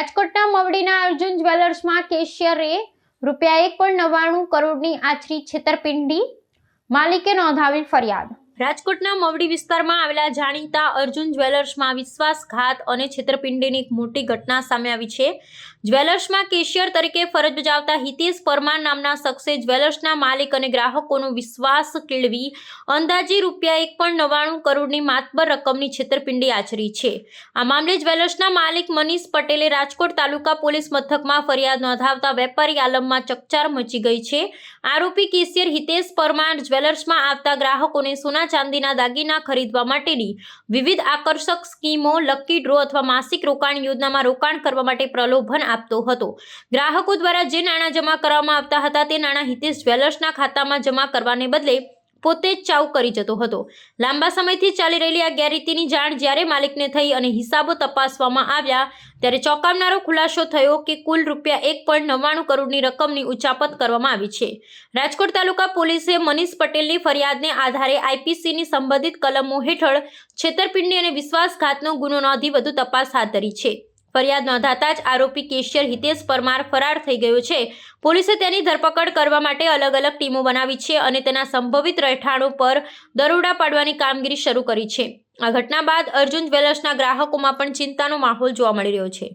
રાજકોટના મવડીના અર્જુન જ્વેલર્સમાં કેશિયરે ₹1.99 કરોડની આચરી છેતરપિંડી, માલિકે નોંધાવી ફરિયાદ। રાજકોટના મવડી વિસ્તારમાં આવેલા જાણીતા અર્જુન જ્વેલર્સમાં વિશ્વાસઘાત અને છેતરપિંડીની એક મોટી ઘટના સામે આવી છે। જ્વેલર્સમાં કેશિયર તરીકે ફરજ બજાવતા હિતેશ પરમાર નામના શખ્સે જ્વેલર્સના માલિક અને ગ્રાહકોનો વિશ્વાસ કેળવી અંદાજે ₹1.99 કરોડની માતબર રકમની છેતરપિંડી આચરી છે। આ મામલે જ્વેલર્સના માલિક મનીષ પટેલે રાજકોટ તાલુકા પોલીસ મથકમાં ફરિયાદ નોંધાવતા વેપારી આલમમાં ચકચાર મચી ગઈ છે। આરોપી કેશિયર હિતેશ પરમાર જ્વેલર્સમાં આવતા ગ્રાહકોને સોના ચાંદીના દાગીના ખરીદવા માટેની વિવિધ આકર્ષક સ્કીમો, લકી ડ્રો અથવા માસિક રોકાણ યોજનામાં રોકાણ કરવા માટે પ્રલોભન આપતો હતો। ગ્રાહકો દ્વારા જે નાણાં જમા કરવામાં આવતા હતા તે નાણાં હિતેશ જ્વેલર્સના ખાતામાં જમા કરવાને બદલે પોતે જ ચાઉ કરી જતો હતો। લાંબા સમયથી ચાલી રહેલી આ ગેરરીતિની જાણ જ્યારે માલિકને થઈ અને હિસાબો તપાસવામાં આવ્યા ત્યારે ચોંકાવનારો ખુલાસો થયો કે કુલ ₹1.99 કરોડની રકમની ઉચાપત કરવામાં આવી છે। રાજકોટ તાલુકા પોલીસે મનીષ પટેલની ફરિયાદને આધારે આઈપીસીની સંબંધિત કલમો હેઠળ છેતરપિંડી અને વિશ્વાસઘાતનો ગુનો નોંધી વધુ તપાસ હાથ ધરી છે। ફરિયાદ નોંધાતા જ આરોપી કેશિયર હિતેશ પરમાર ફરાર થઈ ગયો છે। પોલીસે તેની ધરપકડ કરવા માટે અલગ અલગ ટીમો બનાવી છે અને તેના સંભવિત રહેઠાણો પર દરોડા પાડવાની કામગીરી શરૂ કરી છે। આ ઘટના બાદ અર્જુન જ્વેલર્સના ગ્રાહકોમાં પણ ચિંતાનો માહોલ જોવા મળી રહ્યો છે।